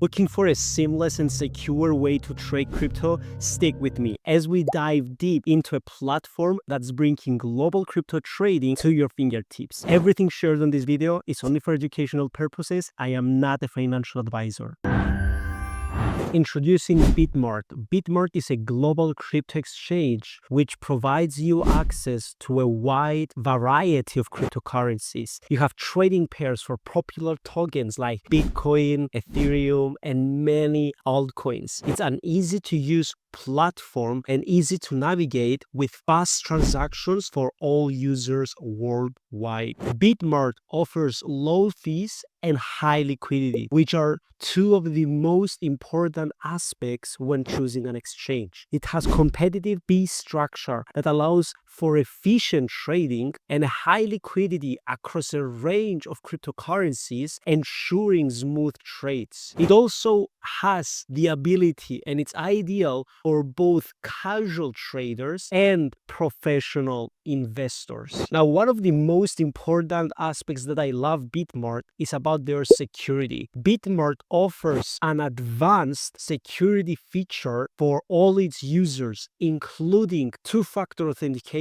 Looking for a seamless and secure way to trade crypto? Stick with me as we dive deep into a platform that's bringing global crypto trading to your fingertips. Everything shared on this video is only for educational purposes. I am not a financial advisor. Introducing Bitmart. Bitmart is a global crypto exchange which provides you access to a wide variety of cryptocurrencies. You have trading pairs for popular tokens like Bitcoin, Ethereum, and many altcoins. It's an easy to use platform and easy to navigate with fast transactions for all users worldwide. Bitmart offers low fees and high liquidity, which are two of the most important aspects when choosing an exchange. It has competitive fee structure that allows for efficient trading and high liquidity across a range of cryptocurrencies, ensuring smooth trades. It also has the ability, and it's ideal for both casual traders and professional investors. Now, one of the most important aspects that I love Bitmart is about their security. Bitmart offers an advanced security feature for all its users, including two-factor authentication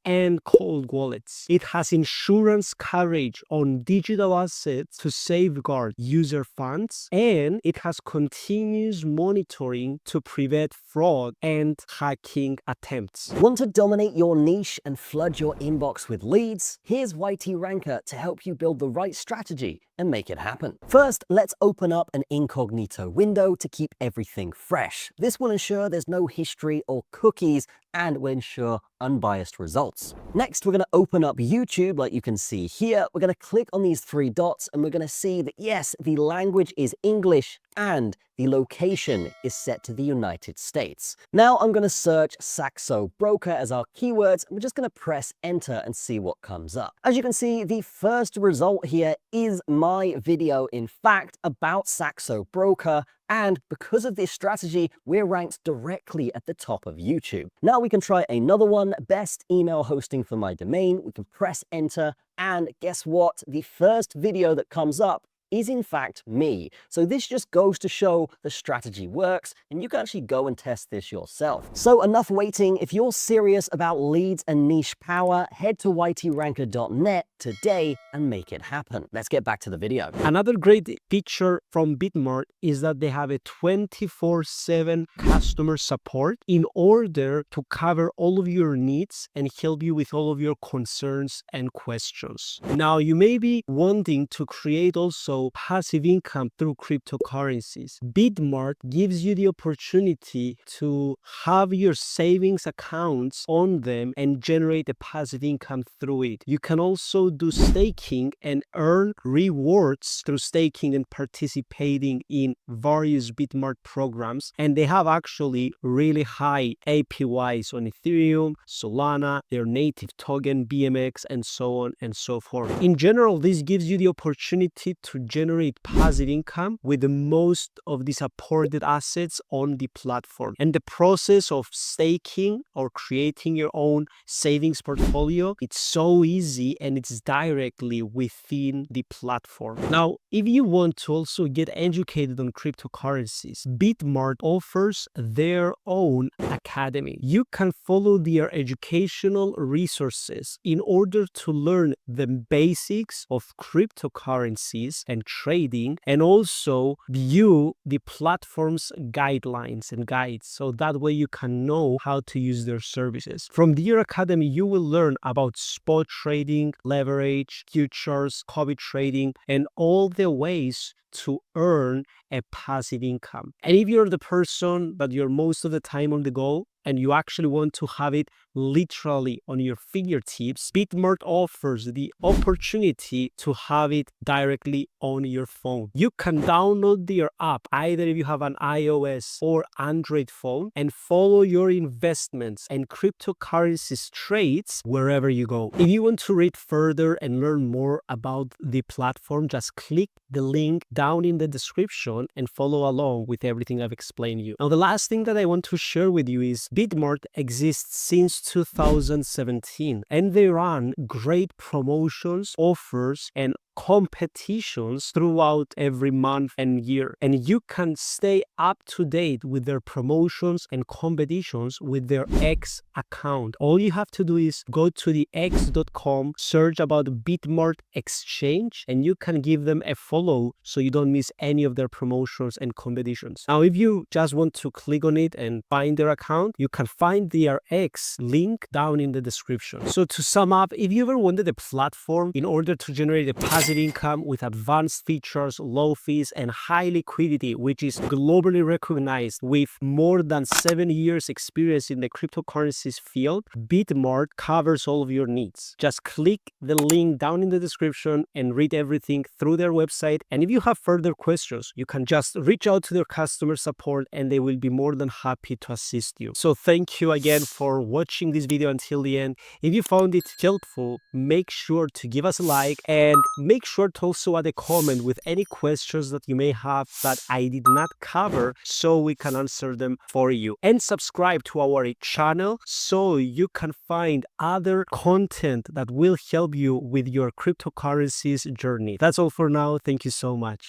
and cold wallets. It has insurance coverage on digital assets to safeguard user funds, and it has continuous monitoring to prevent fraud and hacking attempts. Want to dominate your niche and flood your inbox with leads? Here's YTRanker to help you build the right strategy and make it happen. First, let's open up an incognito window to keep everything fresh. This will ensure there's no history or cookies and will ensure unbiased results. Next, we're going to open up YouTube like you can see here. We're going to click on these three dots and we're going to see that yes, the language is English and the location is set to the United States. Now I'm going to search Saxo Broker as our keywords. And we're just going to press enter and see what comes up. As you can see, the first result here is my video, in fact, about Saxo Broker. And because of this strategy, we're ranked directly at the top of YouTube. Now we can try another one, best email hosting for my domain. We can press enter, and guess what? The first video that comes up is in fact me. So this just goes to show the strategy works, and you can actually go and test this yourself. So enough waiting. If you're serious about leads and niche power, head to ytranker.net today and make it happen. Let's get back to the video. Another great feature from Bitmart is that they have a 24/7 customer support in order to cover all of your needs and help you with all of your concerns and questions. Now, you may be wanting to create also passive income through cryptocurrencies. Bitmart gives you the opportunity to have your savings accounts on them and generate a passive income through it. You can also do staking and earn rewards through staking and participating in various Bitmart programs. And they have actually really high APYs on Ethereum, Solana, their native token, BMX, and so on and so forth. In general, this gives you the opportunity to generate passive income with the most of the supported assets on the platform. And the process of staking or creating your own savings portfolio, it's so easy and it's directly within the platform. Now, if you want to also get educated on cryptocurrencies, Bitmart offers their own academy. You can follow their educational resources in order to learn the basics of cryptocurrencies and trading, and also view the platform's guidelines and guides, so that way you can know how to use their services. From their academy, you will learn about spot trading, leverage, futures, copy trading, and all the ways to earn a passive income. And if you're the person that you're most of the time on the go and you actually want to have it literally on your fingertips, Bitmart offers the opportunity to have it directly on your phone. You can download their app either if you have an iOS or Android phone and follow your investments and cryptocurrencies trades wherever you go. If you want to read further and learn more about the platform, just click the link down in the description and follow along with everything I've explained you. Now, the last thing that I want to share with you is Bitmart exists since 2017 and they run great promotions, offers, and competitions throughout every month and year, and you can stay up to date with their promotions and competitions with their X account. All you have to do is go to the x.com, search about Bitmart exchange, and you can give them a follow so you don't miss any of their promotions and competitions. Now, if you just want to click on it and find their account, you can find their X link down in the description. So to sum up, if you ever wanted a platform in order to generate a passive income with advanced features, low fees, and high liquidity, which is globally recognized with more than 7 years experience in the cryptocurrencies field, Bitmart covers all of your needs. Just click the link down in the description and read everything through their website. And if you have further questions, you can just reach out to their customer support and they will be more than happy to assist you. So thank you again for watching this video until the end. If you found it helpful, make sure to give us a like and make sure to also add a comment with any questions that you may have that I did not cover so we can answer them for you. And subscribe to our channel so you can find other content that will help you with your cryptocurrencies journey. That's all for now. Thank you so much.